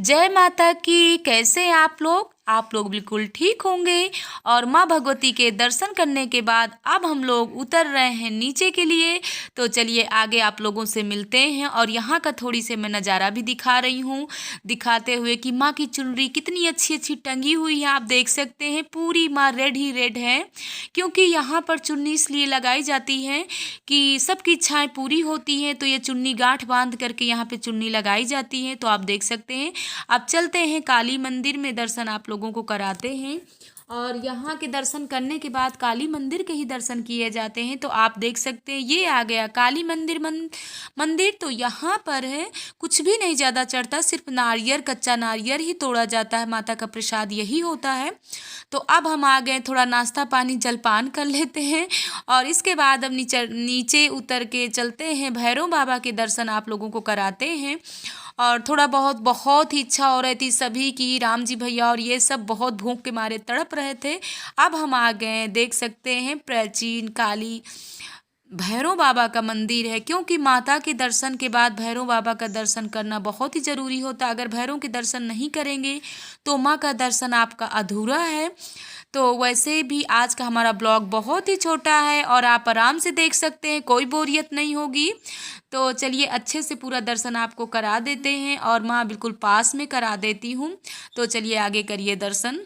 जय माता की। कैसे हैं आप लोग? आप लोग बिल्कुल ठीक होंगे। और माँ भगवती के दर्शन करने के बाद अब हम लोग उतर रहे हैं नीचे के लिए। तो चलिए आगे आप लोगों से मिलते हैं और यहाँ का थोड़ी से मैं नज़ारा भी दिखा रही हूँ, दिखाते हुए कि माँ की चुनरी कितनी अच्छी अच्छी टंगी हुई है। आप देख सकते हैं पूरी माँ रेड ही रेड है, क्योंकि यहाँ पर चुन्नी इसलिए लगाई जाती है कि सबकी इच्छाएं पूरी होती हैं। तो ये चुन्नी गांठ बांध करके यहाँ पे चुन्नी लगाई जाती है। तो आप देख सकते हैं। अब चलते हैं काली मंदिर में, दर्शन आप लोगों को कराते हैं। और यहाँ के दर्शन करने के बाद काली मंदिर के ही दर्शन किए जाते हैं। तो आप देख सकते हैं ये आ गया काली मंदिर मंदिर। तो यहाँ पर है कुछ भी नहीं ज़्यादा चढ़ता, सिर्फ नारियल, कच्चा नारियल ही तोड़ा जाता है। माता का प्रसाद यही होता है। तो अब हम आ गए, थोड़ा नाश्ता पानी जलपान कर लेते हैं और इसके बाद अब नीचे नीचे उतर के चलते हैं, भैरव बाबा के दर्शन आप लोगों को कराते हैं। और थोड़ा बहुत ही इच्छा हो रही थी सभी की, राम जी भैया और ये सब बहुत भूख के मारे तड़प रहे थे। अब हम आ गए, देख सकते हैं प्राचीन काली भैरव बाबा का मंदिर है, क्योंकि माता के दर्शन के बाद भैरव बाबा का दर्शन करना बहुत ही ज़रूरी होता है। अगर भैरव के दर्शन नहीं करेंगे तो माँ का दर्शन आपका अधूरा है। तो वैसे भी आज का हमारा ब्लॉग बहुत ही छोटा है और आप आराम से देख सकते हैं, कोई बोरियत नहीं होगी। तो चलिए अच्छे से पूरा दर्शन आपको करा देते हैं और माँ बिल्कुल पास में करा देती हूँ। तो चलिए आगे करिए दर्शन।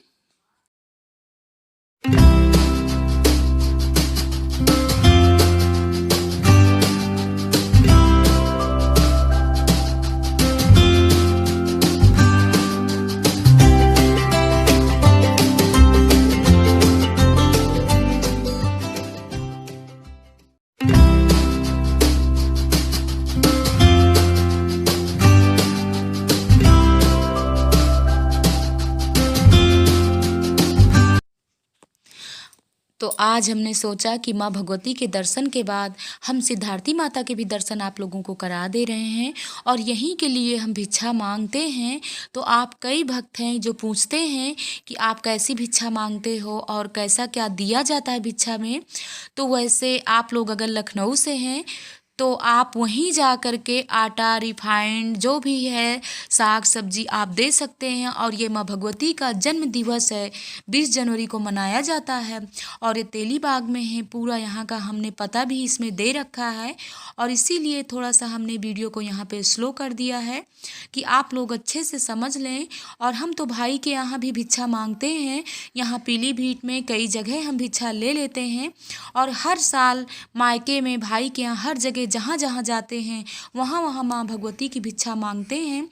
तो आज हमने सोचा कि माँ भगवती के दर्शन के बाद हम सिद्धार्थी माता के भी दर्शन आप लोगों को करा दे रहे हैं और यहीं के लिए हम भिक्षा मांगते हैं। तो आप कई भक्त हैं जो पूछते हैं कि आप कैसी भिक्षा मांगते हो और कैसा क्या दिया जाता है भिक्षा में। तो वैसे आप लोग अगर लखनऊ से हैं तो आप वहीं जा कर के आटा, रिफाइंड जो भी है, साग सब्जी आप दे सकते हैं। और ये माँ भगवती का जन्म दिवस है, 20 जनवरी को मनाया जाता है और ये तेलीबाग में है। पूरा यहाँ का हमने पता भी इसमें दे रखा है और इसीलिए थोड़ा सा हमने वीडियो को यहाँ पे स्लो कर दिया है कि आप लोग अच्छे से समझ लें। और हम तो भाई के यहाँ भी भिक्षा मांगते हैं, यहाँ पीलीभीत में कई जगह हम भिक्षा ले लेते हैं और हर साल मायके में भाई के यहाँ हर जगह जहाँ जहाँ जाते हैं वहाँ वहाँ माँ भगवती की भिक्षा मांगते हैं।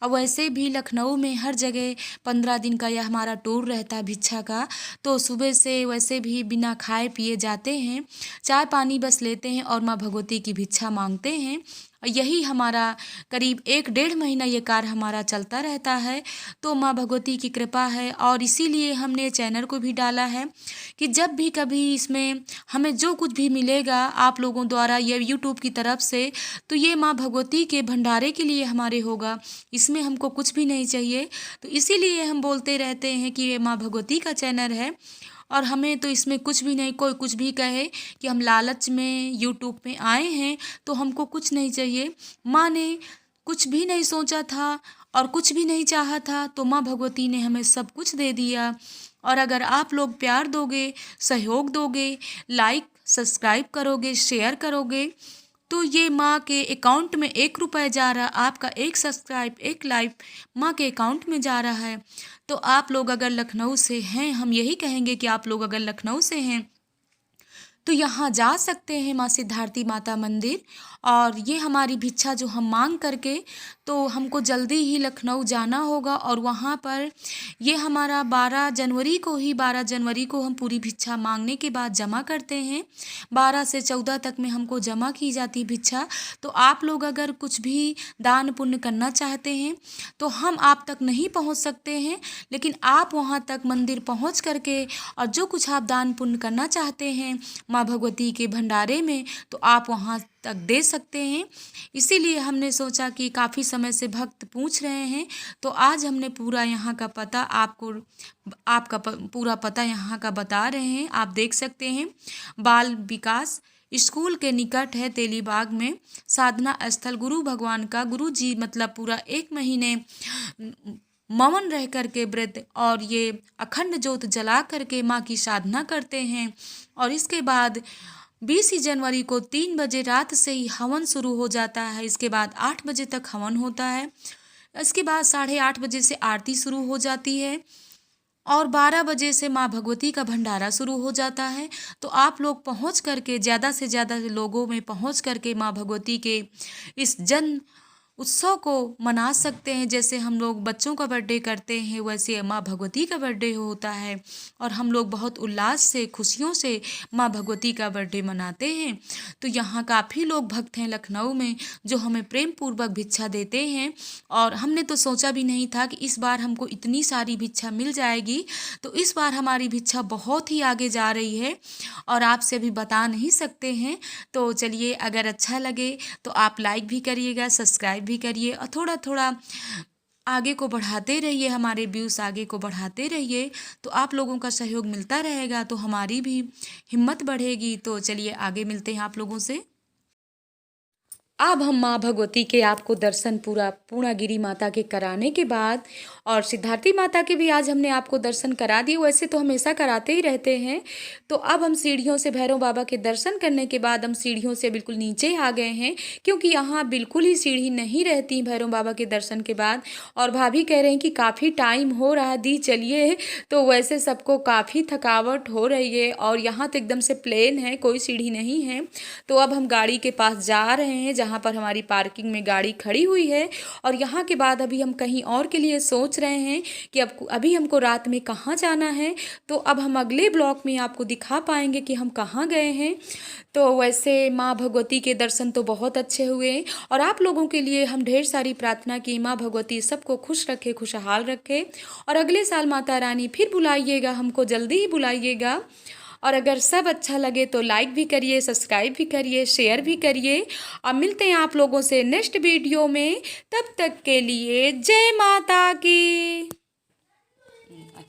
और वैसे भी लखनऊ में हर जगह 15 दिन का यह हमारा टूर रहता है भिक्षा का। तो सुबह से वैसे भी बिना खाए पिए जाते हैं, चाय पानी बस लेते हैं और माँ भगवती की भिक्षा मांगते हैं। यही हमारा करीब 1 डेढ़ महीना ये कार्य हमारा चलता रहता है। तो माँ भगवती की कृपा है और इसीलिए हमने चैनल को भी डाला है कि जब भी कभी इसमें हमें जो कुछ भी मिलेगा आप लोगों द्वारा ये यूट्यूब की तरफ से, तो ये माँ भगवती के भंडारे के लिए हमारे होगा, इसमें हमको कुछ भी नहीं चाहिए। तो इसीलिए हम बोलते रहते हैं कि ये माँ भगवती का चैनल है और हमें तो इसमें कुछ भी नहीं, कोई कुछ भी कहे कि हम लालच में यूट्यूब में आए हैं तो हमको कुछ नहीं चाहिए। माँ ने कुछ भी नहीं सोचा था और कुछ भी नहीं चाहा था, तो माँ भगवती ने हमें सब कुछ दे दिया। और अगर आप लोग प्यार दोगे, सहयोग दोगे, लाइक सब्सक्राइब करोगे, शेयर करोगे, तो ये माँ के अकाउंट में 1 रुपये जा रहा, आपका एक सब्सक्राइब, एक लाइक माँ के अकाउंट में जा रहा है। तो आप लोग अगर लखनऊ से हैं, हम यही कहेंगे कि आप लोग अगर लखनऊ से हैं तो यहाँ जा सकते हैं माँ सिद्धार्थी माता मंदिर। और ये हमारी भिक्षा जो हम मांग करके, तो हमको जल्दी ही लखनऊ जाना होगा और वहाँ पर ये हमारा 12 जनवरी को हम पूरी भिक्षा मांगने के बाद जमा करते हैं। 12 से 14 तक में हमको जमा की जाती भिक्षा। तो आप लोग अगर कुछ भी दान पुण्य करना चाहते हैं तो हम आप तक नहीं पहुँच सकते हैं, लेकिन आप वहाँ तक मंदिर पहुँच करके और जो कुछ आप दान पुण्य करना चाहते हैं माँ भगवती के भंडारे में, तो आप वहाँ तक दे सकते हैं। इसीलिए हमने सोचा कि काफ़ी समय से भक्त पूछ रहे हैं, तो आज हमने पूरा यहाँ का पता आपका पूरा पता यहाँ का बता रहे हैं। आप देख सकते हैं, बाल विकास स्कूल के निकट है तेलीबाग में साधना स्थल। गुरु भगवान का, गुरु जी मतलब पूरा 1 महीने मौन रह करके व्रत और ये अखंड ज्योत जला करके माँ की साधना करते हैं। और इसके बाद 20 जनवरी को 3 बजे रात से ही हवन शुरू हो जाता है। इसके बाद 8 बजे तक हवन होता है। इसके बाद 8:30 बजे से आरती शुरू हो जाती है और 12 बजे से माँ भगवती का भंडारा शुरू हो जाता है। तो आप लोग पहुँच करके, ज़्यादा से ज़्यादा लोगों में पहुँच करके माँ भगवती के इस जन्म उत्सव को मना सकते हैं। जैसे हम लोग बच्चों का बर्थडे करते हैं, वैसे माँ भगवती का बर्थडे होता है और हम लोग बहुत उल्लास से, खुशियों से माँ भगवती का बर्थडे मनाते हैं। तो यहाँ काफ़ी लोग भक्त हैं लखनऊ में जो हमें प्रेम पूर्वक भिक्षा देते हैं और हमने तो सोचा भी नहीं था कि इस बार हमको इतनी सारी भिक्षा मिल जाएगी। तो इस बार हमारी भिक्षा बहुत ही आगे जा रही है और आपसे अभी बता नहीं सकते हैं। तो चलिए, अगर अच्छा लगे तो आप लाइक भी करिएगा, सब्सक्राइब भी करिए और थोड़ा थोड़ा आगे को बढ़ाते रहिए, हमारे व्यूज़ आगे को बढ़ाते रहिए। तो आप लोगों का सहयोग मिलता रहेगा तो हमारी भी हिम्मत बढ़ेगी। तो चलिए आगे मिलते हैं आप लोगों से। अब हम माँ भगवती के आपको दर्शन पूरा पूर्णागिरि माता के कराने के बाद और सिद्धार्थी माता के भी आज हमने आपको दर्शन करा दिए। वैसे तो हमेशा कराते ही रहते हैं। तो अब हम सीढ़ियों से भैरव बाबा के दर्शन करने के बाद हम सीढ़ियों से बिल्कुल नीचे आ गए हैं, क्योंकि यहाँ बिल्कुल ही सीढ़ी नहीं रहती भैरव बाबा के दर्शन के बाद। और भाभी कह रहे हैं कि काफ़ी टाइम हो रहा है दी, चलिए। तो वैसे सबको काफ़ी थकावट हो रही है और यहाँ तो एकदम से प्लेन है, कोई सीढ़ी नहीं है। तो अब हम गाड़ी के पास जा रहे हैं जहाँ पर हमारी पार्किंग में गाड़ी खड़ी हुई है। और यहाँ के बाद अभी हम कहीं और के लिए सोच रहे हैं कि अब अभी हमको रात में कहाँ जाना है। तो अब हम अगले ब्लॉग में आपको दिखा पाएंगे कि हम कहाँ गए हैं। तो वैसे माँ भगवती के दर्शन तो बहुत अच्छे हुए और आप लोगों के लिए हम ढेर सारी प्रार्थना की, माँ भगवती सबको खुश रखे, खुशहाल रखे। और अगले साल माता रानी फिर बुलाइएगा, हमको जल्दी ही बुलाइएगा। और अगर सब अच्छा लगे तो लाइक भी करिए, सब्सक्राइब भी करिए, शेयर भी करिए। और मिलते हैं आप लोगों से नेक्स्ट वीडियो में। तब तक के लिए जय माता की।